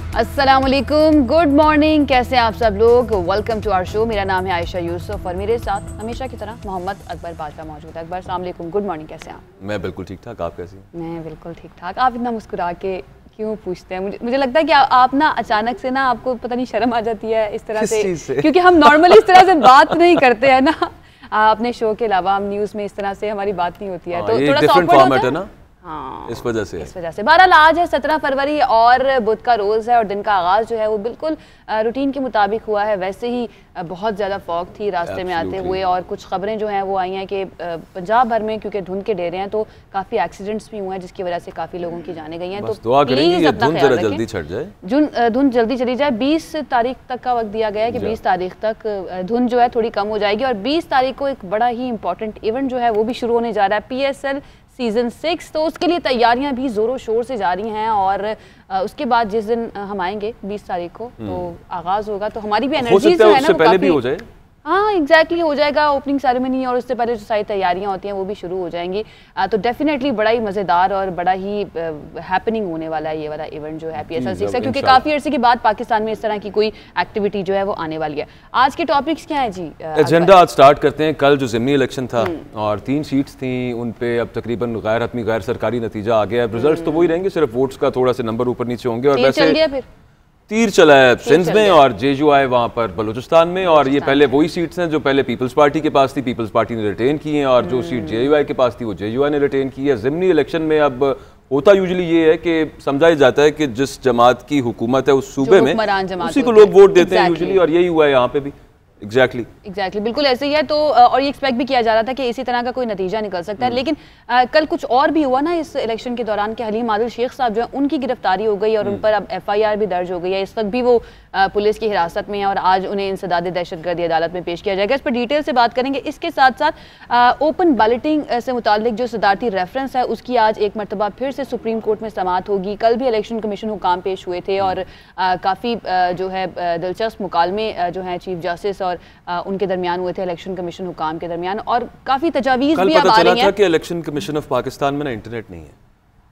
अस्सलामुअलैकुम, good morning, कैसे हैं आप सब लोग। Welcome to our show. मेरा नाम है आयशा यूसुफ और मेरे साथ हमेशा की तरह मोहम्मद अकबर बादशाह मौजूद है। अकबर अस्सलाम वालेकुम, गुड मॉर्निंग, कैसे हैं आप? मैं बिल्कुल ठीक ठाक, आप कैसी हैं? मैं बिल्कुल ठीक ठाक। आप इतना मुस्कुरा के क्यों पूछते हैं? मुझे लगता है कि आप ना अचानक से ना आपको पता नहीं शर्म आ जाती है इस तरह से, क्योंकि हम नॉर्मली इस तरह से बात नहीं करते हैं ना अपने शो के अलावा। हम न्यूज़ में इस तरह से हमारी बात नहीं होती है, तो थोड़ा सा ऑकवर्ड होता है। हाँ, इस वजह से बहरहाल आज है 17 फरवरी और बुध का रोज़ है और दिन का आगाज़ जो है वो बिल्कुल रूटीन के मुताबिक हुआ है। वैसे ही बहुत ज़्यादा फॉग थी रास्ते में आते हुए और कुछ खबरें जो हैं वो आई हैं कि पंजाब भर में क्योंकि धुंध के डेरे हैं तो काफ़ी एक्सीडेंट्स भी हुए हैं जिसकी वजह से काफ़ी लोगों की जाने गई हैं। तो प्लीज़ अपना ख्याल रखें, जल्दी छट जाए, धुंध जल्दी चली जाए। 20 तारीख तक का वक्त दिया गया है कि 20 तारीख तक धुंध जो है थोड़ी कम हो जाएगी और 20 तारीख को एक बड़ा ही इंपॉर्टेंट इवेंट जो है वो भी शुरू होने जा रहा है, PSL सीज़न 6। तो उसके लिए तैयारियां भी ज़ोरों शोर से जारी हैं और उसके बाद जिस दिन हम आएंगे 20 तारीख को तो आगाज़ होगा, तो हमारी भी एनर्जी जो है ना वो पहले भी हो जाए। हाँ एग्जैक्टली हो जाएगा, ओपनिंग सेरेमनी और उससे पहले जो सारी तैयारियां होती हैं वो भी शुरू हो जाएंगी। तो डेफिनेटली बड़ा ही मज़ेदार और बड़ा ही हैपनिंग होने वाला है ये वाला इवेंट जो है PSL 6 है, क्योंकि काफ़ी अर्से के बाद पाकिस्तान में इस तरह की कोई एक्टिविटी जो है वो आने वाली है। आज के टॉपिक्स क्या है जी? एजेंडा आज स्टार्ट करते हैं। कल जो ज़िमनी इलेक्शन था और 3 सीट्स थी, उन पे अब तकरीबन गैर हतमी गैर सरकारी नतीजा आ गया है। रिजल्ट तो वही रहेंगे, सिर्फ वोट्स का थोड़ा सा नंबर ऊपर नीचे होंगे। और वैसे तीर चला है सिंध में और JUI वहाँ पर बलूचिस्तान में, और ये पहले वही सीट्स हैं जो पहले पीपल्स पार्टी के पास थी, पीपल्स पार्टी ने रिटेन की हैं, और जो सीट JUI के पास थी वो JUI ने रिटेन की है। ज़िमनी इलेक्शन में अब होता यूजुअली ये है कि समझा जाता है कि जिस जमात की हुकूमत है उस सूबे में उसी को लोग वोट देते हैं यूजुअली, और यही हुआ है यहाँ पे भी। एग्जैक्टली बिल्कुल ऐसे ही है। तो और ये एक्सपेक्ट भी किया जा रहा था कि इसी तरह का कोई नतीजा निकल सकता है, लेकिन कल कुछ और भी हुआ ना इस इलेक्शन के दौरान कि हलीम आदिल शेख साहब जो है उनकी गिरफ्तारी हो गई और उन पर अब FIR भी दर्ज हो गई है। इस वक्त भी वो पुलिस की हिरासत में है और आज उन्हें इंसदाद दहशतगर्दी अदालत में पेश किया जाएगा। इस पर डिटेल से बात करेंगे। इसके साथ साथ ओपन बैलेटिंग से मुतालिक जो सदारती रेफरेंस है उसकी आज एक मरतबा फिर से सुप्रीम कोर्ट में समाअत होगी। कल भी इलेक्शन कमीशन हुकाम पेश हुए थे और काफ़ी जो है दिलचस्प मुकालमे जो हैं चीफ जस्टिस और उनके दरमियान हुए थे इलेक्शन कमीशन हुकाम के दरमियान, और काफ़ी तजावीज़ भी अब आ रही हैं। कि इलेक्शन कमीशन ऑफ पाकिस्तान में ना इंटरनेट नहीं है।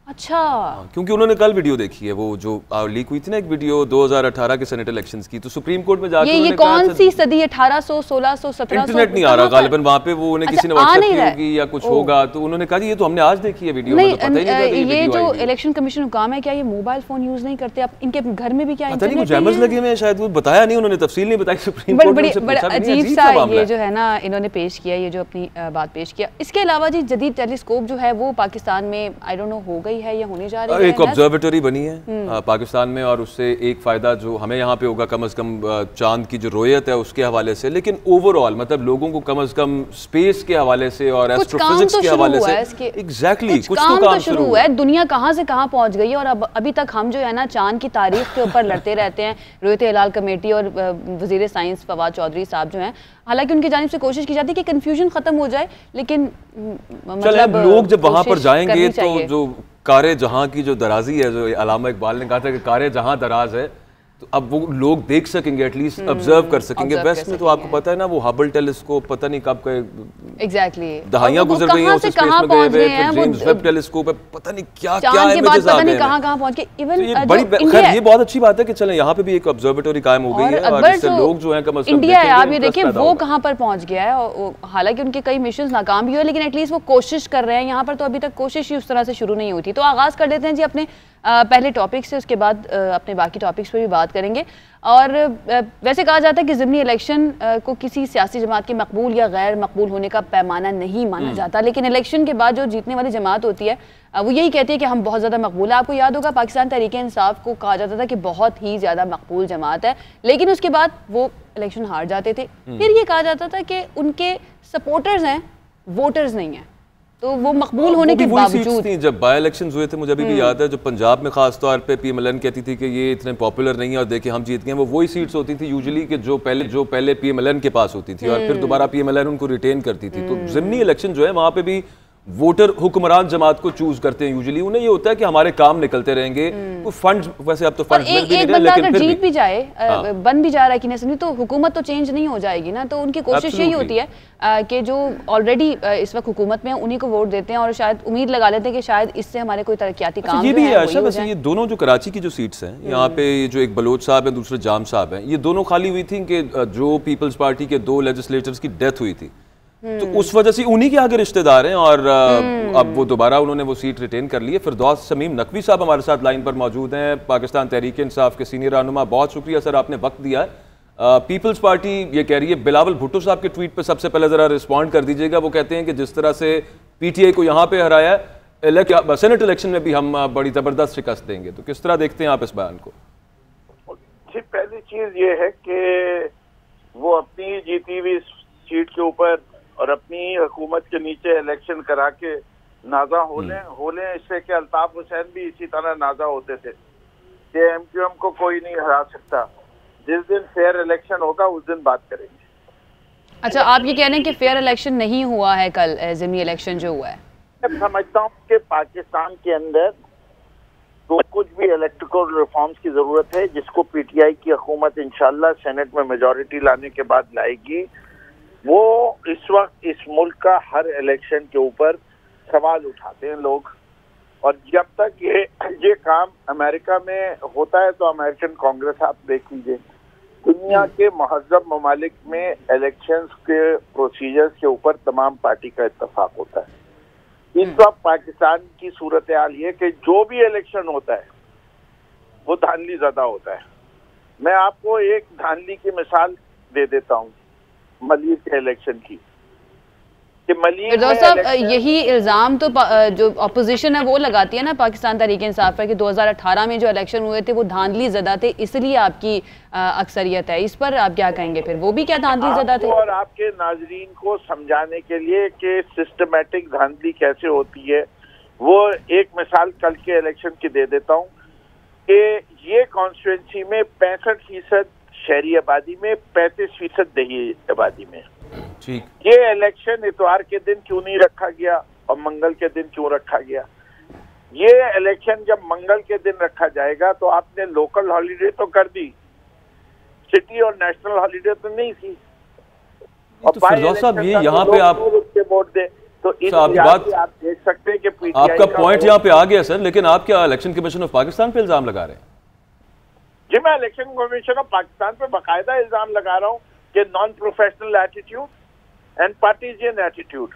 अच्छा, क्योंकि उन्होंने कल वीडियो देखी है, वो जो लीक हुई थी ना एक वीडियो 2018 के सेनेट इलेक्शंस की, तो सुप्रीम कोर्ट में जाकर ये कौन सी सदी 1800 1600 1700 इंटरनेट नहीं आ रहा गालिबन वहाँ पे, वो उन्हें किसी ने व्हाट्सएप की होगी या कुछ होगा, तो उन्होंने कहा ये तो हमने आज देखी है वीडियो। ये जो इलेक्शन कमीशन हुकाम है क्या ये मोबाइल फोन यूज नहीं करते? आप इनके घर में भी क्या इंटरनेट जैमर्स लगे हुए हैं शायद, वो बताया नहीं उन्होंने, तफसील नहीं बताई सुप्रीम कोर्ट में। बड़ा अजीब सा ये जो है ना इन्होंने पेश किया, ये जो अपनी बात पेश किया। इसके अलावा जी जदीद टेलीस्कोप जो है वो पाकिस्तान में आई डोंट नो हो गई है या होने जा रही है। एक ऑब्जर्वेटरी बनी है पाकिस्तान में, और उससे एक फायदा जो हमें यहाँ पे होगा कम से कम चांद की जो रोयत है उसके हवाले से, लेकिन ओवरऑल मतलब लोगों को कम से कम स्पेस के हवाले से और एस्ट्रोफिजिक्स के हवाले से एग्जैक्टली कुछ तो काम शुरू हुआ है। दुनिया कहाँ से कहाँ पहुँच गई है और अब अभी तक हम जो है ना चांद की तारीख के ऊपर लड़ते रहते हैं। रोयत हिलाल कमेटी और वजीर साइंस फवाद चौधरी साहब जो हैं, हालांकि उनकी जानिब से कोशिश की जाती है कि कंफ्यूजन खत्म हो जाए, लेकिन मतलब लोग जब वहाँ पर जाएंगे तो जो कारे जहां की जो दराजी है, जो अलामा इकबाल ने कहा था कि कारे जहां दराज है, तो अब वो लोग देख सकेंगे, एटलीस्ट ऑब्जर्व कर सकेंगे। वेस्ट में तो आपको पता है ना वो हबल टेलीस्कोप पता नहीं कब का एग्जैक्टली दहाइयां गुजर गई हैं, उस स्पेस में गए हुए, जेम्स वेब टेलीस्कोप है, पता नहीं क्या क्या इमेजेस आ गए हैं, कहां पहुंच गए। इवन बड़ी खैर ये बहुत अच्छी बात है कि चलें यहाँ पे भी एक ऑब्जर्वेटरी कायम हो गई है और इससे लोग जो हैं कम से कम इंडिया है, आप ये देखिए वो कहां पर पहुंच गया है। हालांकि उनके कई मिशन नाकाम भी हुए, लेकिन एटलीस्ट वो कोशिश कर रहे हैं। यहाँ पर तो अभी तक कोशिश ही उस तरह से शुरू नहीं हुई थी। तो आगाज कर लेते हैं जी अपने पहले टॉपिक से, उसके बाद अपने बाकी टॉपिक्स पर भी बात करेंगे। और वैसे कहा जाता है कि ज़िमनी इलेक्शन को किसी सियासी जमात के मकबूल या गैर मकबूल होने का पैमाना नहीं माना जाता, लेकिन इलेक्शन के बाद जो जीतने वाली जमात होती है वो यही कहती है कि हम बहुत ज़्यादा मकबूल है। आपको याद होगा पाकिस्तान तहरीक-ए-इंसाफ को कहा जाता था कि बहुत ही ज़्यादा मकबूल जमात है, लेकिन उसके बाद वो इलेक्शन हार जाते थे। फिर ये कहा जाता था कि उनके सपोर्टर्स हैं, वोटर्स नहीं हैं, तो वो मकबूल होने के बावजूद थी। जब बाय इलेक्शंस हुए थे, मुझे अभी भी याद है, जो पंजाब में खास तौर पे PMLN कहती थी कि ये इतने पॉपुलर नहीं है और देखिए हम जीत गए, वो वही सीट्स होती थी यूजुअली कि जो पहले PMLN के पास होती थी और फिर दोबारा PMLN उनको रिटेन करती थी। तो ज़िमनी इलेक्शन जो है वहाँ पे भी वोटर हुक्मरान जमात को चूज करते हैं यूजुअली, उन्हें ये होता है कि हमारे काम निकलते रहेंगे, तो फंड वैसे अब तो फंड मिल भी नहीं रहे, लेकिन फिर जीत भी जाए, बन भी जा रहा है कि नहीं, तो हुकूमत तो चेंज नहीं हो जाएगी ना। तो उनकी कोशिश यही होती है कि जो ऑलरेडी इस वक्त हुकूमत में उन्हीं को वोट देते हैं और शायद उम्मीद लगा लेते हैं कि शायद इससे हमारे कोई तरक्याती काम ये भी है आशा। वैसे ये दोनों जो कराची की जो सीट्स हैं, यहाँ पे जो एक बलोच साहब है, दूसरे जाम साहब हैं, ये दोनों खाली हुई थी कि जो पीपल्स पार्टी के 2 लेजिस्लेटर्स की डेथ हुई थी, तो उस वजह से उन्हीं के आगे रिश्तेदार हैं और अब वो दोबारा उन्होंने वो सीट रिटेन कर ली है। फिरदौस शमीम नकवी साहब हमारे साथ लाइन पर मौजूद हैं, पाकिस्तान तहरीक इंसाफ के सीनियर रहनुमा। बहुत शुक्रिया सर, आपने वक्त दिया है। पीपल्स पार्टी ये कह रही है, बिलावल भुट्टो साहब के ट्वीट पे सबसे पहले जरा रिस्पॉन्ड कर दीजिएगा। वो कहते हैं कि जिस तरह से पीटीआई को यहाँ पे हराया है, सेनेट इलेक्शन में भी हम बड़ी जबरदस्त शिकस्त देंगे। तो किस तरह देखते हैं आप इस बयान को? जी, पहली चीज ये है कि वो अपनी जीती हुई सीट के ऊपर और अपनी हुकूमत के नीचे इलेक्शन करा के नाजा हो लें इससे कि अल्ताफ हुसैन भी इसी तरह नाजा होते थे कि एमक्यूएम को कोई नहीं हरा सकता। जिस दिन फेयर इलेक्शन होगा उस दिन बात करेंगे। अच्छा, आप ये कह रहे हैं कि फेयर इलेक्शन नहीं हुआ है कल, ज़िमनी इलेक्शन जो हुआ है? मैं समझता हूँ कि पाकिस्तान के अंदर तो कुछ भी इलेक्ट्रिकल रिफॉर्म्स की जरूरत है, जिसको पीटीआई की हुकूमत इंशाल्लाह सेनेट में मेजॉरिटी लाने के बाद लाएगी। वो इस वक्त इस मुल्क का हर इलेक्शन के ऊपर सवाल उठाते हैं लोग, और जब तक ये काम अमेरिका में होता है तो अमेरिकन कांग्रेस आप देख लीजिए, दुनिया के महज़ब ममालिक में इलेक्शंस के प्रोसीजर्स के ऊपर तमाम पार्टी का इत्तेफाक होता है। इस वक्त पाकिस्तान की सूरत हाल ये कि जो भी इलेक्शन होता है वो धांधली ज़्यादा होता है। मैं आपको एक धांधली की मिसाल दे देता हूँ, मलीर के इलेक्शन की। साहब, यही इल्ज़ाम तो जो अपोजिशन है वो लगाती है ना पाकिस्तान तहरीक इंसाफ पर कि 2018 में जो इलेक्शन हुए थे वो धांधली ज़दा थे, इसलिए आपकी अक्सरियत है। इस पर आप क्या कहेंगे? फिर वो भी क्या धांधली ज़दा थे? और आपके नाजरीन को समझाने के लिए कि सिस्टमेटिक धांधली कैसे होती है, वो एक मिसाल कल के इलेक्शन की दे देता हूँ कि ये कॉन्स्टिट्यूंसी में 65% शहरी आबादी में, 35% दही आबादी में। ठीक, ये इलेक्शन इतवार के दिन क्यों नहीं रखा गया और मंगल के दिन क्यों रखा गया? ये इलेक्शन जब मंगल के दिन रखा जाएगा तो आपने लोकल हॉलीडे तो कर दी, सिटी और नेशनल हॉलीडे तो नहीं थी। और फिरदौस साहब, ये यहाँ पे आप वोट दे तो इस बात आप देख सकते हैं कि आपका पॉइंट यहाँ पे आ गया सर, लेकिन आप क्या इलेक्शन कमीशन ऑफ पाकिस्तान पे इल्जाम लगा रहे हैं? जी, मैं इलेक्शन कमीशन ऑफ पाकिस्तान पे बाकायदा इल्जाम लगा रहा हूँ कि non professional attitude and partisan attitude.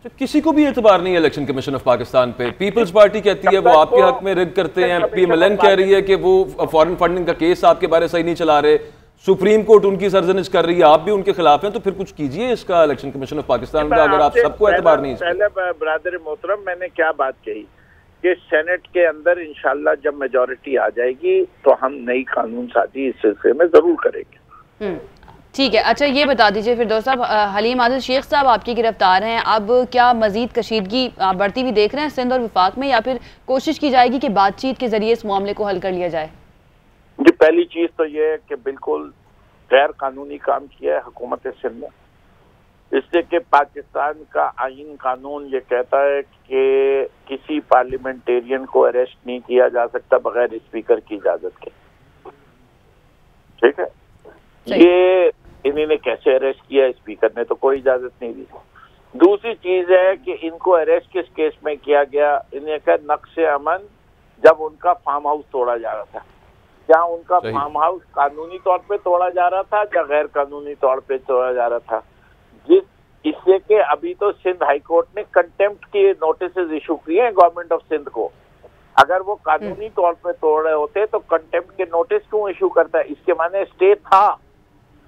तो किसी को भी एतबार नहीं है इलेक्शन कमीशन ऑफ पाकिस्तान पे। पीपल्स पार्टी कहती है वो आपके हक में रिग करते हैं, पीएमएलएन कह रही है कि वो फॉरेन फंडिंग का केस आपके बारे सही नहीं चला रहे, सुप्रीम कोर्ट उनकी सरजनिश कर रही है, आप भी उनके खिलाफ हैं। तो फिर कुछ कीजिए इसका इलेक्शन कमीशन ऑफ पाकिस्तान का, अगर आप सबको एतबार नहीं। पहले ब्रदर मोहतरम, मैंने क्या बात कही कि सेनेट के अंदर इंशाल्लाह जब मेजॉरिटी आ जाएगी तो हम नई कानून साजी इस सिलसिले में जरूर करेंगे। ठीक है। अच्छा, ये बता दीजिए फिरदौस साहब, हलीम आदिल शेख साहब आपकी गिरफ्तार हैं, अब क्या मजीद कशीदगी बढ़ती हुई देख रहे हैं सिंध और वफाक में, या फिर कोशिश की जाएगी कि बातचीत के जरिए इस मामले को हल कर लिया जाए? जी, पहली चीज तो ये है कि बिल्कुल गैर कानूनी काम किया है हुकूमत सिंध ने, इसलिए कि पाकिस्तान का आईन कानून ये कहता है कि किसी पार्लियामेंटेरियन को अरेस्ट नहीं किया जा सकता बगैर स्पीकर की इजाजत के। ठीक है, ये इन्होंने कैसे अरेस्ट किया? स्पीकर ने तो कोई इजाजत नहीं दी। दूसरी चीज है कि इनको अरेस्ट किस केस में किया गया? इन्हें कहा नक्शे अमन, जब उनका फार्म हाउस तोड़ा जा रहा था। क्या उनका फार्म हाउस कानूनी तौर पे तोड़ा जा रहा था या गैर कानूनी तौर पे तोड़ा जा रहा था? इससे कि अभी तो सिंध हाई कोर्ट ने कंटेम्प्ट के नोटिस इशू किए हैं गवर्नमेंट ऑफ सिंध को। अगर वो कानूनी तौर पे तोड़ रहे होते तो कंटेम्प्ट के नोटिस क्यों इशू करता है? इसके माने स्टे था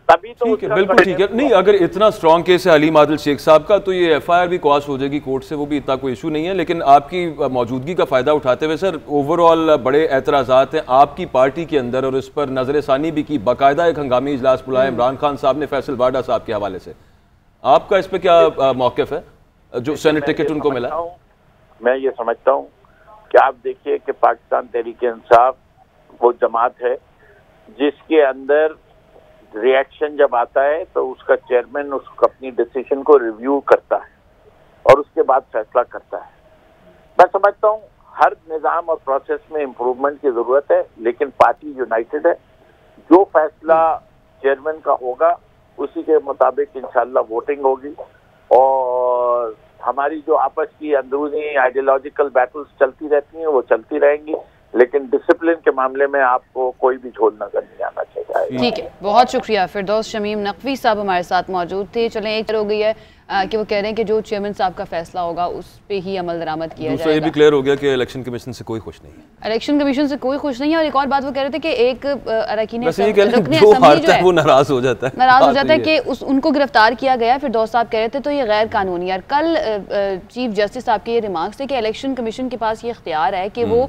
तभी तो। ठीक है, बिल्कुल ठीक है। नहीं, अगर इतना स्ट्रॉन्ग केस है हलीम आदिल शेख साहब का तो ये एफआईआर भी क्वाश हो जाएगी कोर्ट से, वो भी इतना कोई इशू नहीं है। लेकिन आपकी मौजूदगी का फायदा उठाते हुए सर, ओवरऑल बड़े एतराज़ात हैं आपकी पार्टी के अंदर, और इस पर नजरसानी भी की, बाकायदा एक हंगामी इजलास बुलाया इमरान खान साहब ने फैसल वाडा साहब के हवाले से। आपका इस पर क्या मौक़िफ़ है, जो सेनेट टिकट उनको मिला? मैं ये समझता हूँ कि आप देखिए कि पाकिस्तान तहरीक इंसाफ वो जमात है जिसके अंदर रिएक्शन जब आता है तो उसका चेयरमैन उसको अपनी डिसीजन को रिव्यू करता है। और उसके बाद फैसला करता है। मैं समझता हूँ हर निज़ाम और प्रोसेस में इम्प्रूवमेंट की ज़रूरत है, लेकिन पार्टी यूनाइटेड है। जो फैसला चेयरमैन का होगा उसी के मुताबिक इंशाल्लाह वोटिंग होगी, और हमारी जो आपस की अंदरूनी आइडियोलॉजिकल बैटल्स चलती रहती हैं वो चलती रहेंगी, लेकिन डिसिप्लिन के मामले में आपको कोई भी झोल नजर नहीं आना चाहिए। ठीक है, बहुत शुक्रिया। फिरदौस शमीम नकवी साहब हमारे साथ मौजूद थे। चलें, एक हो गई है कि वो कह रहे हैं कि जो चेयरमैन साहब का फैसला होगा उस पे ही अमल दरामद किया जाएगा। ये भी क्लियर हो गया कि इलेक्शन कमीशन से कोई खुश नहीं है। इलेक्शन कमीशन से कोई खुश नहीं है। और एक और बात वो कह रहे थे कि एक अरकान वो नाराज हो जाता है कि उनको गिरफ्तार किया गया। फिरदौस साहब कह रहे थे तो ये गैर कानूनी है। कल चीफ जस्टिस साहब के ये रिमार्क्स थे कि इलेक्शन कमीशन के पास ये इख्तियार है कि वो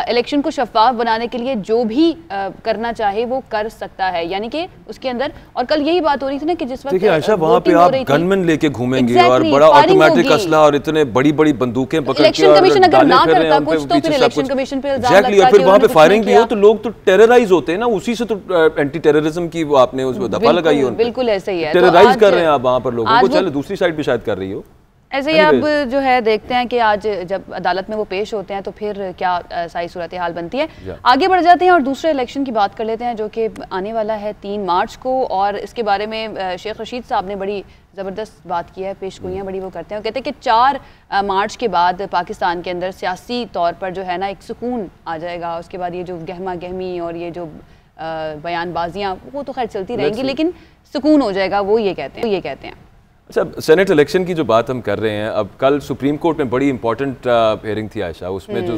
इलेक्शन को शफाफ बनाने के लिए जो भी करना चाहे वो कर सकता है, यानी कि उसके अंदर। और कल यही बात हो रही थी ना कि जिस वक्त आयशा वहाँ पे आप गनमैन लेके घूमेंगे और बड़ा ऑटोमेटिक असला और इतने बड़ी बड़ी बंदूकें पकड़ के इलेक्शन कमीशन अगर ना करता कुछ तो फिर इलेक्शन कमीशन पे इल्जाम लगता है। फिर वहाँ पे फायरिंग भी हो तो लोग तो टेरराइज होते हैं ना, उसी से तो एंटी टेररिज्म की वो आपने उस दफा लगाई है। बिल्कुल ऐसे ही है, टेरराइज कर रहे हैं आप वहाँ पर लोगों को। चलो दूसरी साइड भी शायद कर रही हो ऐसे ही। अब जो है देखते हैं कि आज जब अदालत में वो पेश होते हैं तो फिर क्या सारी सूरत हाल बनती है। आगे बढ़ जाते हैं और दूसरे इलेक्शन की बात कर लेते हैं जो कि आने वाला है 3 मार्च को। और इसके बारे में शेख रशीद साहब ने बड़ी ज़बरदस्त बात की है, पेशगोइयाँ बड़ी वो करते हैं। कहते हैं कि 4 मार्च के बाद पाकिस्तान के अंदर सियासी तौर पर जो है ना एक सुकून आ जाएगा। उसके बाद ये जो गहमा गहमी और ये जो बयानबाजियाँ वो तो खैर चलती रहेंगी, लेकिन सुकून हो जाएगा, वो ये कहते हैं। अच्छा, सेनेट इलेक्शन की जो बात हम कर रहे हैं, अब कल सुप्रीम कोर्ट में बड़ी इंपॉर्टेंट हियरिंग थी आयशा। उसमें जो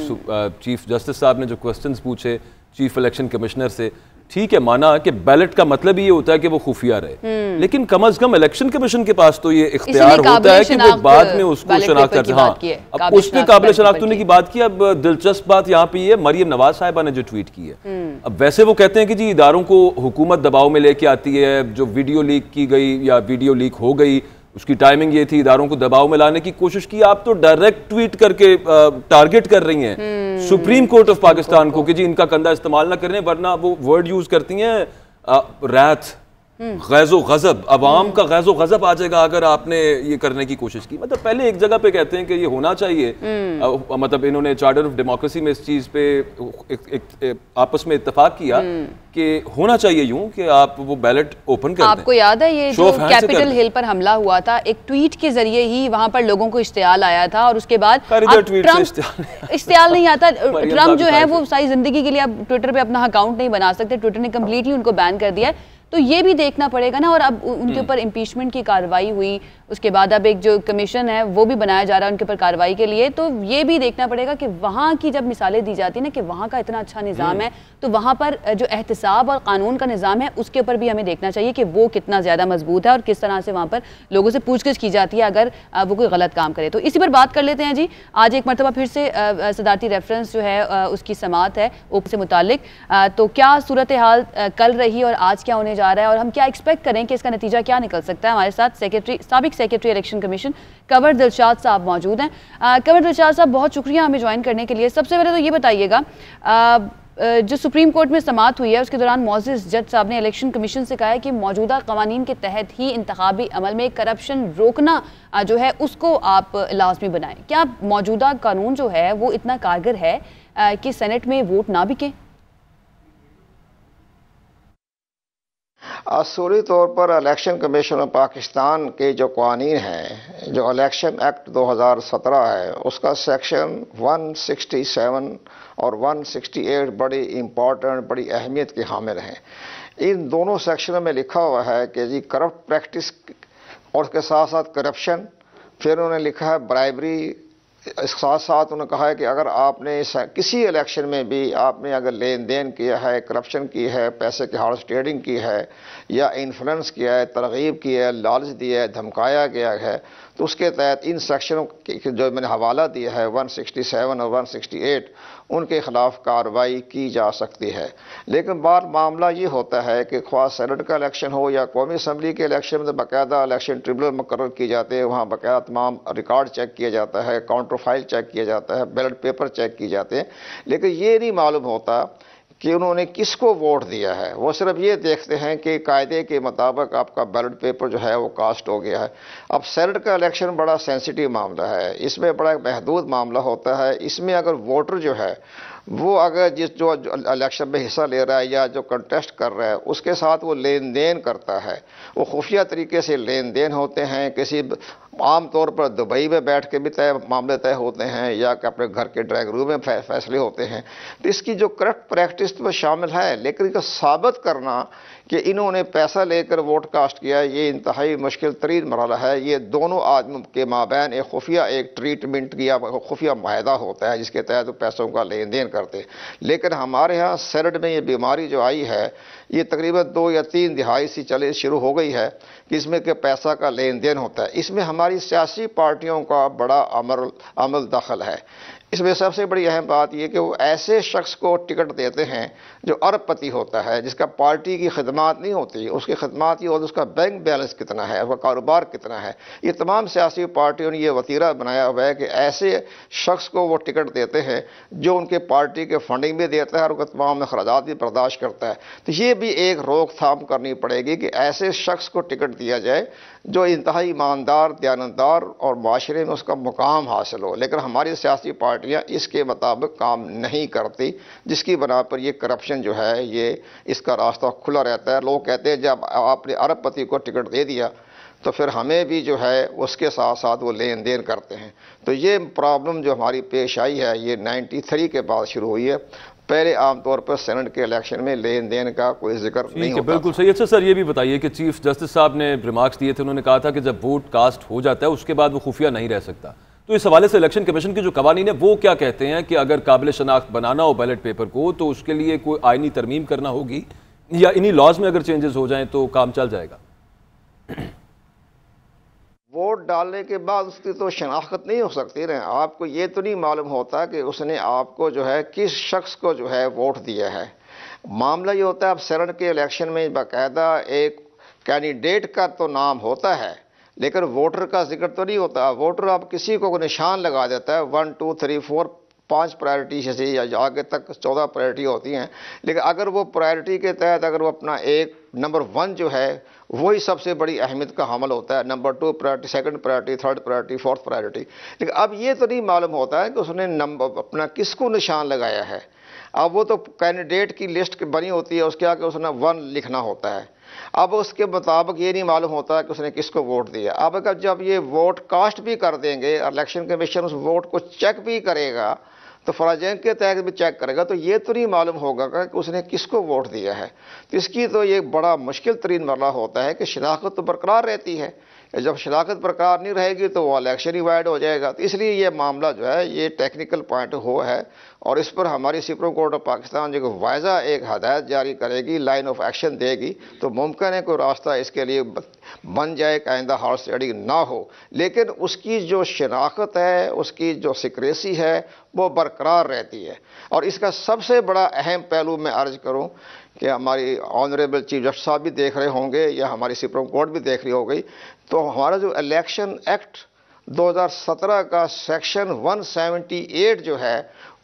चीफ जस्टिस साहब ने जो क्वेश्चंस पूछे चीफ इलेक्शन कमिश्नर से, ठीक है माना कि बैलेट का मतलब ही ये होता है कि वो खुफिया रहे, लेकिन कम अज कम इलेक्शन कमीशन के पास तो ये इख्तियार होता है कि वो बाद में उसको शनाख्त करते हैं। हाँ, अब उसने काबिल शनाख्त होने की बात की। अब दिलचस्प बात यहाँ पे ये मरियम नवाज साहिबा ने जो ट्वीट की है, अब वैसे वो कहते हैं कि जी इदारों को हुकूमत दबाव में लेके आती है, जो वीडियो लीक की गई या वीडियो लीक हो गई उसकी टाइमिंग ये थी, इदारों को दबाव में लाने की कोशिश की। आप तो डायरेक्ट ट्वीट करके टारगेट कर रही हैं सुप्रीम कोर्ट ऑफ पाकिस्तान को कि जी इनका कंधा इस्तेमाल ना करें, वरना वो वर्ड यूज करती हैं रैथ, गैज़ो गज़ब, अवाम का गैज़ो गज़ब आ जाएगा अगर आपने ये करने की कोशिश की। मतलब पहले एक जगह पे कहते हैं कि ये होना चाहिए, मतलब इन्होंने चार्टर ऑफ डेमोक्रेसी में इस चीज़ पे आपस में इत्तेफाक किया कि होना चाहिए यूं कि आप वो बैलेट ओपन कर दें। आपको याद है ये जो कैपिटल हिल पर हमला हुआ था, एक ट्वीट के जरिए ही वहां पर लोगों को इश्तियाल आया था, और उसके बाद इश्तियाल नहीं आता। ट्रम्प जो है वो सारी जिंदगी के लिए अब ट्विटर पे अपना अकाउंट नहीं बना सकते, ट्विटर ने कम्प्लीटली उनको बैन कर दिया है। तो ये भी देखना पड़ेगा ना। और अब उनके ऊपर इम्पीचमेंट की कार्रवाई हुई, उसके बाद अब एक जो कमीशन है वो भी बनाया जा रहा है उनके ऊपर कार्रवाई के लिए। तो ये भी देखना पड़ेगा कि वहाँ की जब मिसालें दी जाती है ना कि वहाँ का इतना अच्छा निज़ाम है, तो वहाँ पर जो एहतिसाब और कानून का निज़ाम है उसके ऊपर भी हमें देखना चाहिए कि वो कितना ज़्यादा मजबूत है और किस तरह से वहाँ पर लोगों से पूछगिछ की जाती है अगर वो कोई गलत काम करे। तो इसी पर बात कर लेते हैं जी। आज एक मरतबा फिर से सदारती रेफरेंस जो है उसकी समात है ओप से मुतालिक। तो क्या सूरत हाल कल रही और आज क्या होने जा रहा है, और हम क्या एक्सपेक्ट करें कि इसका नतीजा क्या निकल सकता है। हमारे साथ साबिक secretary election commission Kanwar Dilshad साहब मौजूद हैं। कंवर दिलशाद साहब, बहुत शुक्रिया हमें ज्वाइन करने के लिए। सबसे पहले तो ये बताइएगा, जो सुप्रीम कोर्ट में समात हुई है उसके दौरान मोअज़्ज़िज़ जज साहब ने इलेक्शन कमीशन से कहा है कि मौजूदा कवानीन के तहत ही इंतखाबी अमल में करप्शन रोकना जो है उसको आप लाजमी बनाएं। क्या मौजूदा कानून जो है वो इतना कारगर है कि सेनेट में वोट ना बिके? असूली तौर पर इलेक्शन कमीशन ऑफ पाकिस्तान के जो कानून हैं, जो इलेक्शन एक्ट 2017 है उसका सेक्शन 167 और 168 बड़ी इम्पॉर्टेंट, बड़ी अहमियत के हामिल हैं। इन दोनों सेक्शनों में लिखा हुआ है कि जी करप्ट प्रैक्टिस और उसके साथ साथ करप्शन, फिर उन्होंने लिखा है ब्राइबरी, इसके साथ साथ उन्होंने कहा है कि अगर आपने किसी इलेक्शन में भी आपने अगर लेन देन किया है, करप्शन की है, पैसे की हॉर्स ट्रेडिंग की है या इन्फ्लुएंस किया है, तरगीब की है, लालच दिया है, धमकाया गया है, तो उसके तहत इन सेक्शनों की जो मैंने हवाला दिया है 167 और 168 उनके खिलाफ कार्रवाई की जा सकती है। लेकिन बार मामला ये होता है कि ख्वाह सेनेट का इलेक्शन हो या कौमी असम्बली के इलेक्शन में तो बाकायदा इलेक्शन ट्रिब्यूनल मुकर्रर किए जाते हैं, वहाँ बाकायदा तमाम रिकॉर्ड चेक किया जाता है, काउंटर फाइल चेक किया जाता है, बैलेट पेपर चेक किए जाते हैं। लेकिन ये नहीं मालूम होता कि उन्होंने किसको वोट दिया है। वो सिर्फ ये देखते हैं कि कायदे के मुताबिक आपका बैलेट पेपर जो है वो कास्ट हो गया है। अब सेनेट का इलेक्शन बड़ा सेंसिटिव मामला है, इसमें बड़ा महदूद मामला होता है। इसमें अगर वोटर जो है वो अगर जो इलेक्शन में हिस्सा ले रहा है या जो कंटेस्ट कर रहा है उसके साथ वो लेन देन करता है, वो खुफिया तरीके से लेन देन होते हैं, किसी आम तौर पर दुबई में बैठ के भी मामले तय होते हैं या कि अपने घर के ड्राइंग रूम में फैसले होते हैं। तो इसकी जो करप्ट प्रैक्टिस तो शामिल है, लेकिन इसको साबित करना कि इन्होंने पैसा लेकर वोट कास्ट किया, ये इंतहाई मुश्किल तरीन मरहला है। ये दोनों आदमी के माबैन एक खुफिया एक ट्रीटमेंट या खुफिया माहदा होता है जिसके तहत वो पैसों का लेन देन करते। लेकिन हमारे यहाँ सेनेट में ये बीमारी जो आई है ये तकरीबन 2 या 3 दिहाई से चले शुरू हो गई है कि इसमें के पैसा का लेन देन होता है। इसमें हमारी सियासी पार्टियों का बड़ा अमल दखल है। इसमें सबसे बड़ी अहम बात यह कि वो ऐसे शख्स को टिकट देते हैं जो अरबपति होता है, जिसका पार्टी की खिदमात नहीं होती, उसकी खिदमात ये होती उसका बैंक बैलेंस कितना है, उसका कारोबार कितना है। ये तमाम सियासी पार्टियों ने यह वतीरा बनाया हुआ है कि ऐसे शख्स को वो टिकट देते हैं जो उनके पार्टी के फंडिंग भी देता है और उनका तमाम अखराजात भी बर्दाश्त करता है। तो ये भी एक रोकथाम करनी पड़ेगी कि ऐसे शख्स को टिकट दिया जाए जो इंतहाई ईमानदार, दयानतदार और माशरे में उसका मुकाम हासिल हो। लेकिन हमारी सियासी पार्टियां इसके मुताबिक काम नहीं करती, जिसकी बना पर ये करप्शन जो है ये इसका रास्ता खुला रहता है। लोग कहते हैं जब आपने अरबपति को टिकट दे दिया तो फिर हमें भी जो है उसके साथ साथ वो लेन देन करते हैं। तो ये प्रॉब्लम जो हमारी पेश आई है ये 93 के बाद शुरू हुई है। पहले आमतौर पर सेनेट के इलेक्शन में लेन देन का कोई जिक्र नहीं होता। बिल्कुल सही। अच्छा सर, ये भी बताइए कि चीफ जस्टिस साहब ने रिमार्क्स दिए थे, उन्होंने कहा था कि जब वोट कास्ट हो जाता है उसके बाद वो खुफिया नहीं रह सकता। तो इस हवाले से इलेक्शन कमीशन के जो कवानीन है वो क्या कहते हैं कि अगर काबिल शनाख्त बनाना हो बैलेट पेपर को तो उसके लिए कोई आईनी तरमीम करना होगी या इन्हीं लॉज में अगर चेंजेस हो जाएं तो काम चल जाएगा? वोट डालने के बाद उसकी तो शनाख्त नहीं हो सकती ना। आपको ये तो नहीं मालूम होता कि उसने आपको जो है किस शख्स को जो है वोट दिया है। मामला ये होता है अब सेनेट के इलेक्शन में बाकायदा एक कैंडिडेट का तो नाम होता है लेकिन वोटर का जिक्र तो नहीं होता। वोटर आप किसी को निशान लगा देता है, 1 2 3 4 5 प्रायोरिटी से या आगे तक 14 प्रायोरिटी होती हैं। लेकिन अगर वो प्रायोरिटी के तहत अगर वो अपना एक नंबर 1 जो है वही सबसे बड़ी अहमियत का हमल होता है, number 2 priority, second priority, third priority, fourth priority. लेकिन अब ये तो नहीं मालूम होता है कि उसने नंबर अपना किसको निशान लगाया है। अब वो तो कैंडिडेट की लिस्ट बनी होती है, उसके आगे उसने 1 लिखना होता है। अब उसके मुताबिक ये नहीं मालूम होता कि उसने किसको वोट दिया। अब अगर जब ये वोट कास्ट भी कर देंगे, इलेक्शन कमीशन उस वोट को चेक भी करेगा तो फराजैन के तहत भी चेक करेगा, तो ये तो नहीं मालूम होगा कि उसने किसको वोट दिया है। तो इसकी तो ये बड़ा मुश्किल तरीन मरला होता है कि शनाख्त तो बरकरार रहती है, जब शनाख्त बरकरार नहीं रहेगी तो वो इलेक्शन ही वाइड हो जाएगा। तो इसलिए ये मामला जो है ये टेक्निकल पॉइंट हो है और इस पर हमारी सुप्रीम कोर्ट ऑफ पाकिस्तान जो वाज़ा एक हदायत जारी करेगी, लाइन ऑफ एक्शन देगी, तो मुमकिन है कोई रास्ता इसके लिए बन जाए कि आइंदा हार्ड स्टडी ना हो। लेकिन उसकी जो शनाख्त है, उसकी जो सिक्रेसी है वो बरकरार रहती है। और इसका सबसे बड़ा अहम पहलू मैं अर्ज करूँ कि हमारी ऑनरेबल चीफ जस्टिस साहब भी देख रहे होंगे या हमारी सुप्रीम कोर्ट भी देख रही हो गई, तो हमारा जो इलेक्शन एक्ट 2017 का सेक्शन 178 जो है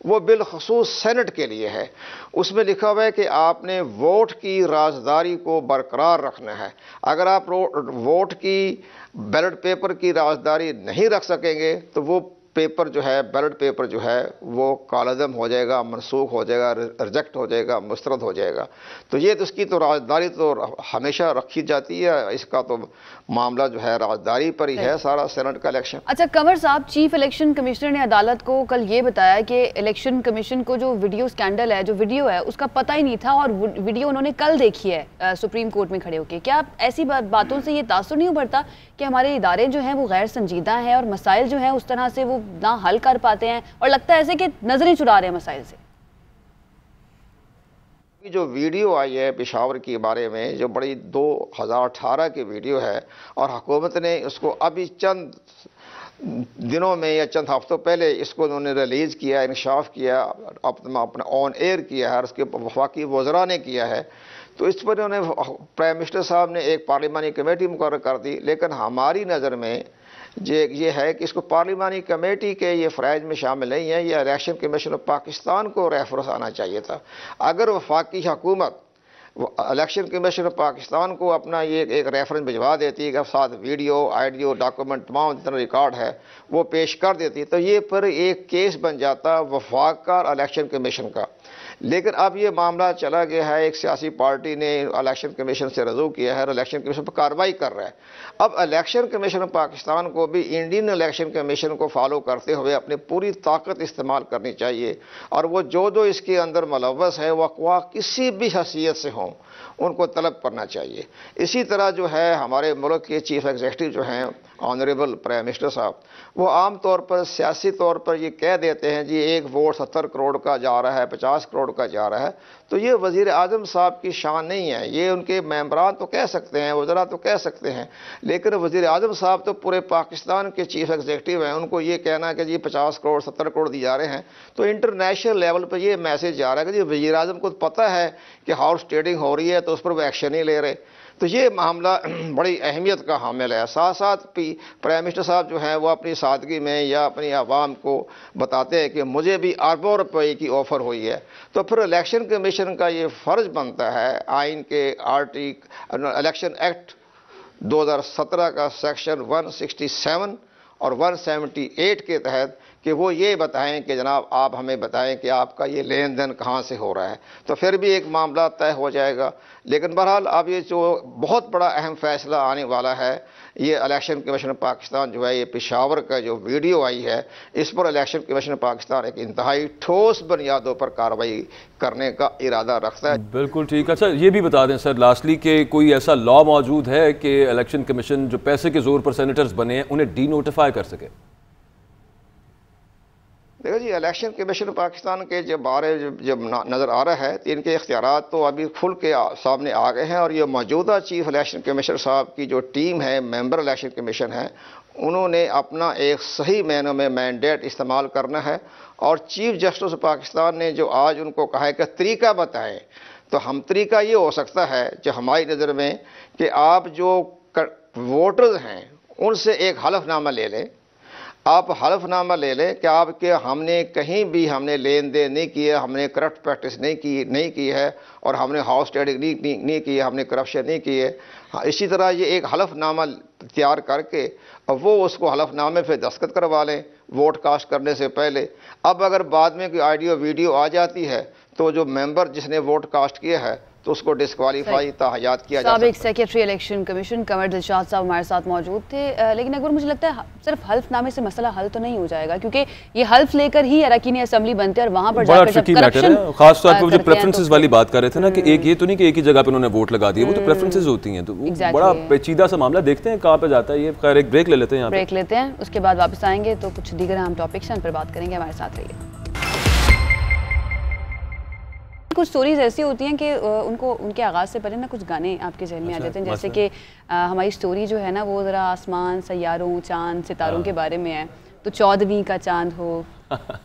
वो बिलखसूस सेनेट के लिए है। उसमें लिखा हुआ है कि आपने वोट की राजदारी को बरकरार रखना है। अगर आप वोट की बैलेट पेपर की राजदारी नहीं रख सकेंगे तो वो पेपर जो है, बैलेट पेपर जो है वो कालअदम हो जाएगा, मनसूख हो जाएगा, रिजेक्ट हो जाएगा, मुस्तरद हो जाएगा। तो ये तो उसकी तो राजदारी तो हमेशा रखी जाती है। इसका तो मामला जो है राजदारी पर ही है सारा सेनेट का इलेक्शन। अच्छा कंवर साहब, चीफ इलेक्शन कमिश्नर ने अदालत को कल ये बताया कि इलेक्शन कमीशन को जो वीडियो स्कैंडल है, जो वीडियो है उसका पता ही नहीं था और वीडियो उन्होंने कल देखी है सुप्रीम कोर्ट में खड़े होकर। क्या ऐसी बातों से ये तासुर नहीं उभरता कि हमारे इदारे जो हैं वो गैर संजीदा हैं और मसाइल जो हैं उस तरह से वो ना हल कर पाते हैं और लगता है ऐसे कि नजरें चुरा रहे हैं मसाइल से? जो वीडियो आई है पेशावर के बारे में, जो बड़ी 2018 की वीडियो है और हुकूमत ने उसको अभी चंद दिनों में या चंद हफ्तों पहले इसको उन्होंने रिलीज़ किया, इंकशाफ किया, अपना ऑन एयर किया है, उसके वफाकी वज़रा ने किया है। तो इस पर उन्होंने प्राइम मिनिस्टर साहब ने एक पार्लिमानी कमेटी मुकर्रर कर दी। लेकिन हमारी नज़र में ये है कि इसको पार्लिमानी कमेटी के ये फ़राइज़ में शामिल नहीं है, ये इलेक्शन कमीशन ऑफ पाकिस्तान को रेफरेंस आना चाहिए था। अगर वफाकी हुकूमत इलेक्शन कमीशन ऑफ पाकिस्तान को अपना ये एक रेफरेंस भिजवा देती है, साथ वीडियो, ऑडियो, डॉक्यूमेंट, तमाम जितना रिकॉर्ड है वो पेश कर देती, तो ये पर एक केस बन जाता वफाक का और इलेक्शन कमीशन का। लेकिन अब ये मामला चला गया है, एक सियासी पार्टी ने इलेक्शन कमीशन से रजू किया है और इलेक्शन कमीशन पर कार्रवाई कर रहा है। अब इलेक्शन कमीशन ऑफ पाकिस्तान को भी इंडियन इलेक्शन कमीशन को फॉलो करते हुए अपनी पूरी ताकत इस्तेमाल करनी चाहिए, और वो जो इसके अंदर मुलव्वस है वह किसी भी हैसियत से हों उनको तलब करना चाहिए। इसी तरह जो है हमारे मुल्क के चीफ एग्जीक्यूटिव जो हैं ऑनरेबल प्राइम मिनिस्टर साहब, वो आम तौर पर सियासी तौर पर ये कह देते हैं जी एक वोट 70 करोड़ का जा रहा है, 50 करोड़ का जा रहा है, तो ये वज़ीर आज़म साहब की शान नहीं है। ये उनके मेंबरान तो कह सकते हैं, वज़रा तो कह सकते हैं, लेकिन वज़ीर आज़म साहब तो पूरे पाकिस्तान के चीफ एग्जीक्यूटिव हैं। उनको ये कहना कि जी 50 करोड़ 70 करोड़ दिए जा रहे हैं, तो इंटरनेशनल लेवल पर ये मैसेज जा रहा है कि जी वज़ीर आज़म को पता है कि हाउस ट्रेडिंग हो रही है, तो उस पर वो एक्शन नहीं ले रहे। तो ये मामला बड़ी अहमियत का हामिल है। साथ साथ प्राइम मिनिस्टर साहब जो हैं वो अपनी सादगी में या अपनी आवाम को बताते हैं कि मुझे भी अरबों रुपए की ऑफ़र हुई है, तो फिर इलेक्शन कमीशन का ये फ़र्ज़ बनता है आइन के इलेक्शन एक्ट 2017 का सेक्शन 167 और 178 के तहत कि वो ये बताएं कि जनाब आप हमें बताएं कि आपका ये लेन देन कहाँ से हो रहा है, तो फिर भी एक मामला तय हो जाएगा। लेकिन बहरहाल अब ये जो बहुत बड़ा अहम फैसला आने वाला है, ये इलेक्शन कमीशन पाकिस्तान जो है ये पेशावर का जो वीडियो आई है, इस पर इलेक्शन कमीशन पाकिस्तान एक इंतहाई ठोस बुनियादों पर कार्रवाई करने का इरादा रखता है। बिल्कुल ठीक। अच्छा ये भी बता दें सर लास्टली कि कोई ऐसा लॉ मौजूद है कि इलेक्शन कमीशन जो पैसे के जोर पर सेनेटर्स बने हैं उन्हें डी नोटिफाई कर सके? देखो जी, इलेक्शन कमीशन पाकिस्तान के जब बारे जब नज़र आ रहा है तो इनके इख्तियारात तो अभी खुल के सामने आ गए हैं, और ये मौजूदा चीफ इलेक्शन कमीशनर साहब की जो टीम है, मेंबर इलेक्शन कमीशन है, उन्होंने अपना एक सही मैनों में मैंडेट इस्तेमाल करना है। और चीफ जस्टिस पाकिस्तान ने जो आज उनको कहा है कि तरीका बताएं, तो हम तरीका ये हो सकता है जो हमारी नज़र में कि आप जो वोटर्स हैं उनसे एक हलफनामा ले लें। आप हलफनामा ले लें कि आपके हमने कहीं भी हमने लेन देन नहीं किया, हमने करप्ट प्रैक्टिस नहीं की है, और हमने हाउस ट्रेडिंग नहीं की है, हमने करप्शन नहीं की है। इसी तरह ये एक हलफनामा तैयार करके वो उसको हलफनामे पे दस्तखत करवा लें वोट कास्ट करने से पहले। अब अगर बाद में कोई ऑडियो वीडियो आ जाती है तो जो मेंबर जिसने वोट कास्ट किया है तो उसको डिस्क्वालीफाई ताहयात किया जा सकता है। साबिक सेक्रेटरी इलेक्शन कमीशन कमर दिलशाद साहब हमारे साथ मौजूद थे। लेकिन अगर मुझे लगता है सिर्फ हल्फनामे से मसला हल तो नहीं हो जाएगा, क्योंकि ये हल्फ लेकर ही अरकान असेंबली बनते हैं और वहां पर जाकर जब करप्शन, खास तौर पर जो प्रेफरेंसेस वाली बात कर रहे थे ना कि एक ये तो नहीं कि एक ही जगह पे उन्होंने वोट लगा दिया, वो तो प्रेफरेंसेस होती हैं, तो बड़ा पेचीदा सा मामला। देखते हैं कहाँ पे जाता है ये। खैर एक ब्रेक ले लेते हैं, ब्रेक लेते हैं, उसके बाद वापस आएंगे तो कुछ दीगर अहम टॉपिक्स हैं उन पर बात करेंगे। हमारे साथ रहिए। कुछ स्टोरीज ऐसी होती हैं कि उनको उनके आगाज़ से पहले ना कुछ गाने आपके जहन में आ जाते हैं, जैसे कि हमारी स्टोरी जो है ना वो ज़रा आसमान, सैयारों, चांद, सितारों के बारे में है। तो 14वीं का चांद हो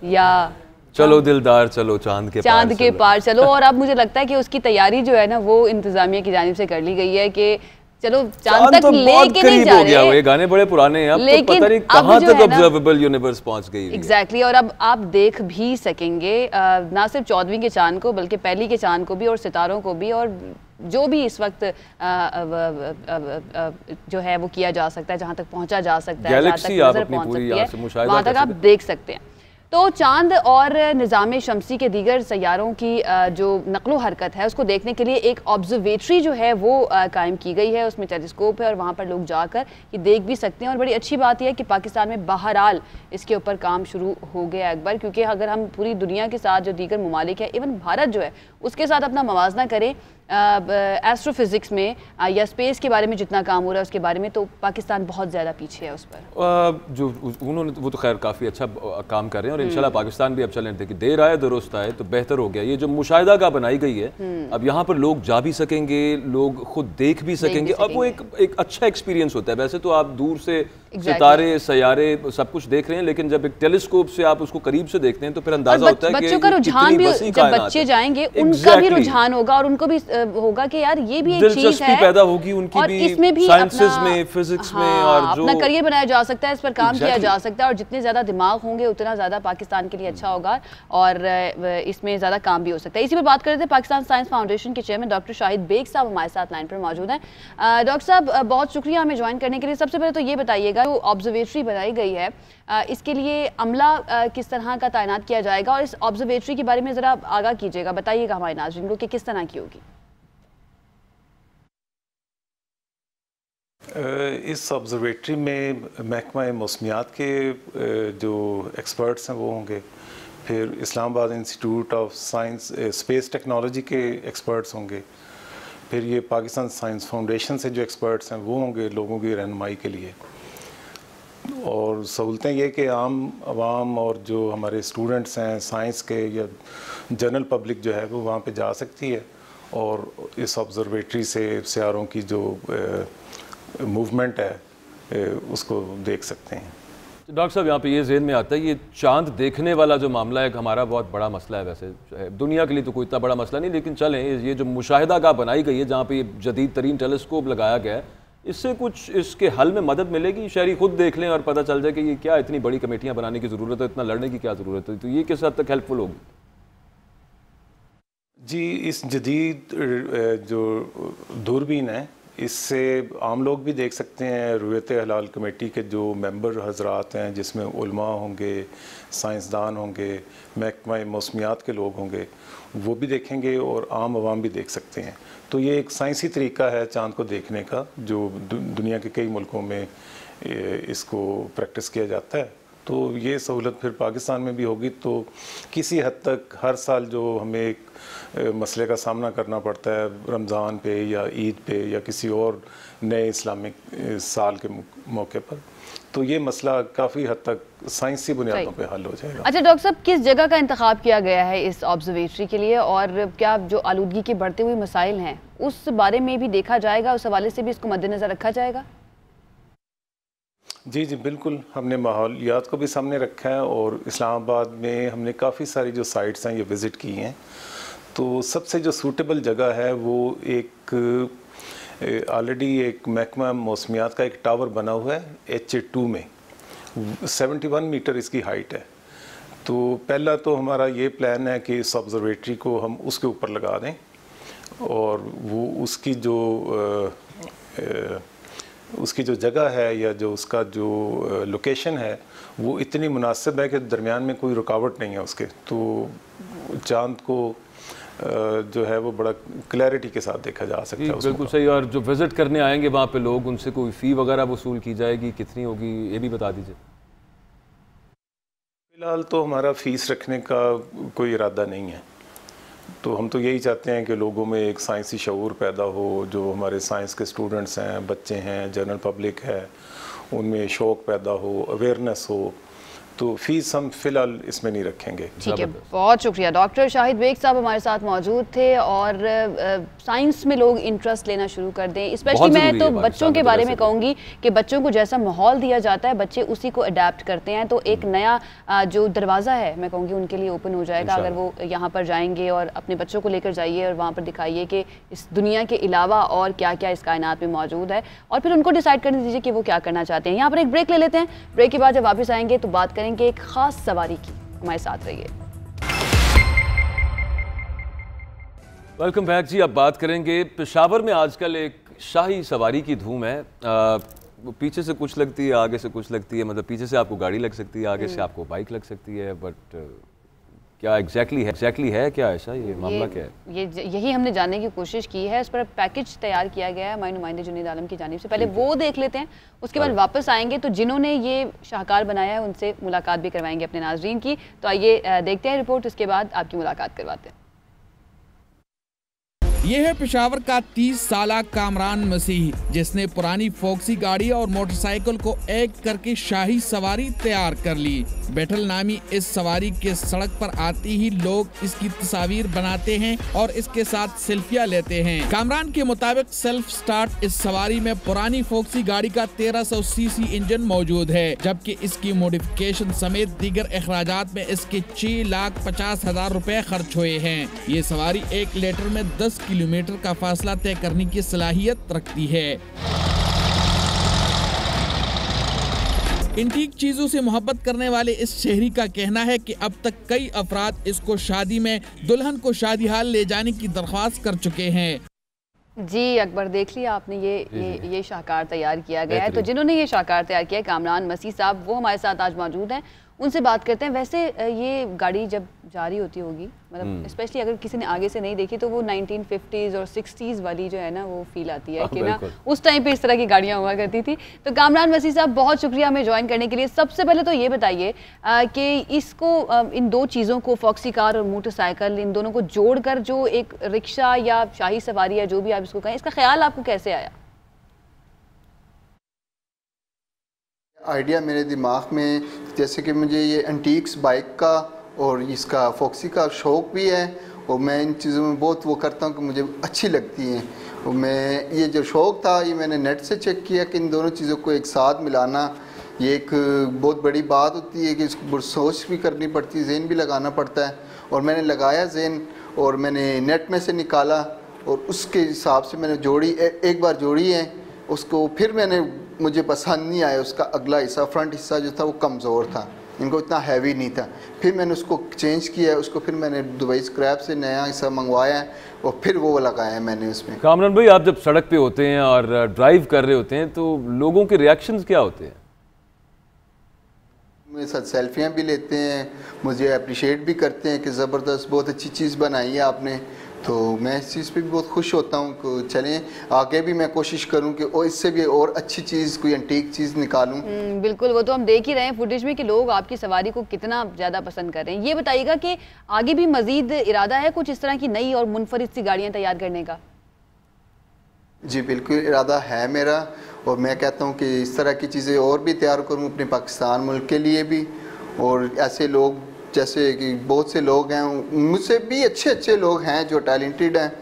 या चलो दिलदार चलो चांद के पार चलो। और अब मुझे लगता है कि उसकी तैयारी जो है ना वो इंतजामिया की जानिब से कर ली गई है कि चलो चांद तक लेके नहीं जा रहे। ये गाने बड़े पुराने हैं, अब लेकिन तो पता नहीं कहां तक ऑब्जर्वेबल यूनिवर्स पहुंच गई है। एग्जैक्टली। और अब आप देख भी सकेंगे ना सिर्फ 14वीं के चांद को बल्कि पहली के चांद को भी और सितारों को भी, और जो भी इस वक्त जो है वो किया जा सकता है, जहां तक पहुंचा जा सकता है, जहां तक नजर पहुंच सकती है वहां तक आप देख सकते हैं। तो चांद और निज़ाम शमसी के दीगर सैयारों की जो नकलो हरकत है उसको देखने के लिए एक ऑब्जर्वेटरी जो है वो कायम की गई है। उसमें टेलीस्कोप है और वहाँ पर लोग जाकर ये देख भी सकते हैं। और बड़ी अच्छी बात यह है कि पाकिस्तान में बहरहाल इसके ऊपर काम शुरू हो गया अकबर, क्योंकि अगर हम पूरी दुनिया के साथ जो दीगर ममालिक है, इवन भारत जो है उसके साथ अपना मवाजना करें एस्ट्रोफिजिक्स में या स्पेस के बारे में जितना काम हो रहा है उसके बारे में, तो पाकिस्तान बहुत ज़्यादा पीछे है उस पर। जो उन्होंने वो तो खैर काफ़ी अच्छा काम कर रहे हैं और इंशाल्लाह पाकिस्तान भी अब चलें। देखिए देर आए दुरुस्त आए, तो बेहतर हो गया। ये जो मुशाहिदा का बनाई गई है, अब यहाँ पर लोग जा भी सकेंगे, लोग खुद देख भी सकेंगे। अब वो एक अच्छा एक्सपीरियंस होता है। वैसे तो आप दूर से सितारे सैयारे सब कुछ देख रहे हैं, लेकिन जब एक टेलीस्कोप से आप उसको करीब से देखते हैं तो फिर अंदाजा होता है कि बच्चों का रुझान भी, जब बच्चे जाएंगे उनका भी रुझान होगा और उनको भी होगा कि यार ये भी एक चीज है, पैदा होगी उनकी और भी, इसमें भी साइंसेस में, फिजिक्स में, और जो अपना करियर बनाया जा सकता है, इस पर काम किया जा सकता है, और जितने ज्यादा दिमाग होंगे उतना ज्यादा पाकिस्तान के लिए अच्छा होगा और इसमें ज्यादा काम भी हो सकता है। इसी पर बात कर रहे थे। पाकिस्तान साइंस फाउंडेशन के चेयरमैन डॉक्टर शाहिद बेग साहब हमारे साथ लाइन पर मौजूद हैं। डॉक्टर साहब बहुत शुक्रिया हमें ज्वाइन करने के लिए। सबसे पहले तो ये बताइएगा, जो ऑब्जर्वेटरी बनाई गई है इसके लिए अमला किस तरह का तैनात किया जाएगा, और इस ऑब्जर्वेटरी के बारे में जरा आगाह कीजिएगा, बताइएगा हमारे नाज़रीन को कि किस तरह की होगी। इस ऑब्जर्वेटरी में महकमा मौसमियात के जो एक्सपर्ट्स हैं वो होंगे, फिर Islamabad institute of science space technology के एक्सपर्ट्स होंगे, फिर ये पाकिस्तान साइंस फाउंडेशन से जो एक्सपर्ट्स हैं वो होंगे लोगों की रहनुमाई के लिए। और सहूलतें ये कि आम आवाम और जो हमारे स्टूडेंट्स हैं साइंस के या जनरल पब्लिक जो है वो वहाँ पे जा सकती है और इस ऑब्जर्वेटरी से सियारों की जो मूवमेंट है उसको देख सकते हैं। डॉक्टर साहब यहाँ पे ये ज़हन में आता है, ये चांद देखने वाला जो मामला है हमारा बहुत बड़ा मसला है। वैसे दुनिया के लिए तो कोई इतना बड़ा मसला नहीं, लेकिन चलें ये जो मुशाहिदा गाह बनाई गई है जहाँ पे ये जदीद तरीन टेलीस्कोप लगाया गया है, इससे कुछ इसके हल में मदद मिलेगी? शहरी खुद देख लें और पता चल जाए कि ये क्या इतनी बड़ी कमेटियाँ बनाने की ज़रूरत है, इतना लड़ने की क्या ज़रूरत है, तो ये किस हद तक हेल्पफुल होगी? जी, इस जदीद जो दूरबीन है इससे आम लोग भी देख सकते हैं। रुयत हलाल कमेटी के जो मेंबर हजरात हैं जिसमें उलमा होंगे, साइंसदान होंगे, महकमा मौसमियात के लोग होंगे, वो भी देखेंगे और आम आवाम भी देख सकते हैं। तो ये एक साइंसी तरीका है चांद को देखने का जो दुनिया के कई मुल्कों में इसको प्रैक्टिस किया जाता है। तो ये सहूलत फिर पाकिस्तान में भी होगी। तो किसी हद तक हर साल जो हमें एक मसले का सामना करना पड़ता है रमज़ान पे या ईद पे या किसी और नए इस्लामिक साल के मौके पर, तो ये मसला काफ़ी हद तक साइंसी बुनियादों पे हल हो जाएगा। अच्छा डॉक्टर साहब, किस जगह का इंतखाब किया गया है इस ऑब्जर्वेटरी के लिए, और क्या जो आलूदगी के बढ़ते हुए मसाइल हैं उस बारे में भी देखा जाएगा, उस हवाले से भी इसको मद्देनज़र रखा जाएगा? जी जी बिल्कुल, हमने माहौलियात को भी सामने रखा है और इस्लामाबाद में हमने काफ़ी सारी जो साइट्स हैं ये विज़िट की हैं। तो सबसे जो सूटेबल जगह है वो एक ऑलरेडी एक महकमा मौसमियात का एक टावर बना हुआ है H2 में, 71 मीटर इसकी हाइट है। तो पहला तो हमारा ये प्लान है कि इस ऑब्जर्वेटरी को हम उसके ऊपर लगा दें और वो उसकी जो जगह है या जो उसका जो लोकेशन है वो इतनी मुनासिब है कि दरमियान में कोई रुकावट नहीं है उसके, तो चांद को जो है वो बड़ा क्लैरिटी के साथ देखा जा सकता है। बिल्कुल सही। और जो विज़िट करने आएंगे वहाँ पे लोग, उनसे कोई फ़ी वगैरह वसूल की जाएगी, कितनी होगी, ये भी बता दीजिए। फ़िलहाल तो हमारा फ़ीस रखने का कोई इरादा नहीं है। तो हम तो यही चाहते हैं कि लोगों में एक साइंसी शऊर पैदा हो, जो हमारे साइंस के स्टूडेंट्स हैं, बच्चे हैं, जनरल पब्लिक है, उनमें शौक़ पैदा हो, अवेयरनेस हो। तो फीस हम फिलहाल इसमें नहीं रखेंगे। ठीक है, बहुत शुक्रिया। डॉक्टर शाहिद बेग साहब हमारे साथ मौजूद थे। और साइंस में लोग इंटरेस्ट लेना शुरू कर दें, स्पेशली मैं तो बच्चों के बारे में कहूँगी कि बच्चों को जैसा माहौल दिया जाता है बच्चे उसी को अडेप्ट करते हैं। तो एक नया जो दरवाज़ा है मैं कहूँगी उनके लिए ओपन हो जाएगा अगर वो यहाँ पर जाएंगे। और अपने बच्चों को लेकर जाइए और वहाँ पर दिखाइए कि इस दुनिया के अलावा और क्या क्या इस कायनात में मौजूद है, और फिर उनको डिसाइड करने दीजिए कि वो क्या करना चाहते हैं। यहाँ पर एक ब्रेक ले लेते हैं, ब्रेक के बाद जब वापस आएंगे तो बात करेंगे एक खास सवारी की। हमारे साथ रहिए। वेलकम बैक जी। अब बात करेंगे पेशावर में आजकल एक शाही सवारी की धूम है। पीछे से कुछ लगती है, आगे से कुछ लगती है, मतलब पीछे से आपको गाड़ी लग सकती है, आगे से आपको बाइक लग सकती है, बट क्या एग्जैक्टली है क्या ऐसा, ये मामला क्या है? यही हमने जानने की कोशिश की है। इस पर पैकेज तैयार किया गया है हमारे नुमाइंदे जुनैद आलम की जानिब से। पहले वो देख लेते हैं, उसके बाद वापस आएंगे तो जिन्होंने ये शाहकार बनाया है उनसे मुलाकात भी करवाएंगे अपने नाजरीन की। तो आइए देखते हैं रिपोर्ट, उसके बाद आपकी मुलाकात करवाते हैं। ये है पेशावर का 30 साला कामरान मसीह, जिसने पुरानी फोक्सी गाड़ी और मोटरसाइकिल को एक करके शाही सवारी तैयार कर ली। बैटल नामी इस सवारी के सड़क पर आते ही लोग इसकी तस्वीर बनाते हैं और इसके साथ सेल्फियां लेते हैं। कामरान के मुताबिक सेल्फ स्टार्ट इस सवारी में पुरानी फोक्सी गाड़ी का 1300 सीसी इंजन मौजूद है, जबकि इसकी मॉडिफिकेशन समेत दीगर अखराजात में इसके 6,50,000 रुपए खर्च हुए हैं। ये सवारी 1 लीटर में 10 किलोमीटर का फासला तय करने की सलाहियत रखती है। एंटीक चीजों से मोहब्बत करने वाले इस शहरी का कहना है कि अब तक कई अफराद इसको शादी में दुल्हन को शादी हाल ले जाने की दरख्वास्त कर चुके हैं। जी अकबर, देख लिया आपने, ये शाहकार तैयार किया गया है। तो जिन्होंने ये शाहकार तैयार किया है कामरान मसीह साहब, वो हमारे साथ आज मौजूद हैं, उनसे बात करते हैं। वैसे ये गाड़ी जब जा रही होती होगी, मतलब स्पेशली अगर किसी ने आगे से नहीं देखी तो वो 1950s और 60s वाली जो है ना वो फील आती है कि ना उस टाइम पे इस तरह की गाड़ियाँ हुआ करती थी। तो कामरान मसीह साहब, बहुत शुक्रिया हमें ज्वाइन करने के लिए। सबसे पहले तो ये बताइए कि इसको इन दो चीज़ों को, फॉक्सी कार और मोटरसाइकिल, इन दोनों को जोड़कर जो एक रिक्शा या शाही सवारी या जो भी आप इसको कहें, इसका ख्याल आपको कैसे आया? आइडिया मेरे दिमाग में, जैसे कि मुझे ये एंटीक्स बाइक का और इसका फॉक्सी का शौक़ भी है और मैं इन चीज़ों में बहुत वो करता हूँ कि मुझे अच्छी लगती हैं। और मैं ये जो शौक़ था ये मैंने नेट से चेक किया कि इन दोनों चीज़ों को एक साथ मिलाना ये एक बहुत बड़ी बात होती है कि इसको सोच भी करनी पड़ती है, जहन भी लगाना पड़ता है। और मैंने लगाया जहन और मैंने नेट में से निकाला और उसके हिसाब से मैंने जोड़ी, एक बार जोड़ी है उसको, फिर मुझे पसंद नहीं आया उसका अगला हिस्सा, फ्रंट हिस्सा जो था वो कमज़ोर था, इनको इतना हैवी नहीं था। फिर मैंने उसको चेंज किया, उसको फिर मैंने दुबई स्क्रैप से नया हिस्सा मंगवाया और फिर वो लगाया मैंने उसमें। कामरान भाई, आप जब सड़क पे होते हैं और ड्राइव कर रहे होते हैं तो लोगों के रिएक्शंस क्या होते हैं? मेरे साथ सेल्फियाँ भी लेते हैं, मुझे अप्रिशिएट भी करते हैं कि ज़बरदस्त, बहुत अच्छी चीज़ बनाई है आपने। तो मैं इस चीज़ पे भी बहुत खुश होता हूँ कि चलें आगे भी मैं कोशिश करूँ कि और इससे भी और अच्छी चीज़, कोई एंटीक चीज़ निकालूँ। बिल्कुल, वो तो हम देख ही रहे हैं फुटेज में कि लोग आपकी सवारी को कितना ज़्यादा पसंद कर रहे हैं। ये बताइएगा कि आगे भी मज़ीद इरादा है कुछ इस तरह की नई और मुनफरिद सी गाड़ियाँ तैयार करने का? जी बिल्कुल, इरादा है मेरा और मैं कहता हूँ कि इस तरह की चीज़ें और भी तैयार करूँ अपने पाकिस्तान मुल्क के लिए भी। और ऐसे लोग जैसे कि बहुत से लोग हैं, मुझसे भी अच्छे लोग हैं जो टैलेंटेड हैं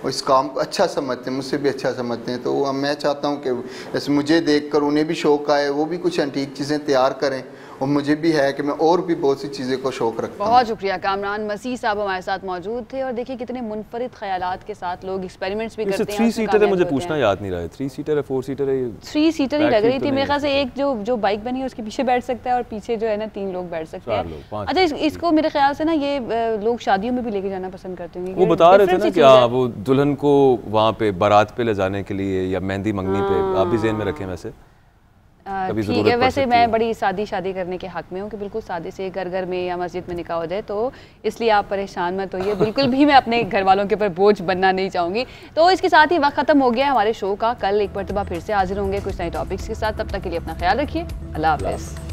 और इस काम को अच्छा समझते हैं, मुझसे भी अच्छा समझते हैं। तो मैं चाहता हूं कि जैसे मुझे देखकर उन्हें भी शौक़ आए, वो भी कुछ एंटीक चीज़ें तैयार करें और मुझे भी है कि मैं और भी बहुत सी चीज़ें को शौक़ रखता हूं। बहुत शुक्रिया। कामरान मसीह साहब हमारे साथ मौजूद थे और देखिए कितने मुनफरिद ख्यालात के साथ लोग एक्सपेरिमेंट्स भी करते हैं। 3 सीटर है, मुझे पूछना याद नहीं रहा है, 3 सीटर है 4 सीटर है? 3 सीटर ही लग रही थी मेरे ख्याल से। एक जो बाइक बनी है उसके पीछे बैठ सकता है और पीछे जो है ना 3 लोग बैठ सकते हैं। अच्छा, इसको मेरे ख्याल से ना ये लोग शादियों में भी लेके जाना पसंद करते होंगे। वो बता रहे थे ना कि हाँ, वो दुल्हन को वहाँ पे बारात पे ले जाने के लिए या मेहंदी मंगनी पे, आप भी ज़हन में रखें। वैसे ठीक है, वैसे मैं बड़ी शादी करने के हक में हूँ कि बिल्कुल सादे से घर में या मस्जिद में निकाह हो जाए, तो इसलिए आप परेशान मत होइए। बिल्कुल भी मैं अपने घर वालों के ऊपर बोझ बनना नहीं चाहूँगी। तो इसके साथ ही वक्त ख़त्म हो गया है हमारे शो का। कल एक मरतबा फिर से हाजिर होंगे कुछ नए टॉपिक्स के साथ। तब तक के लिए अपना ख्याल रखिए। अल्लाह हाफ़िज़।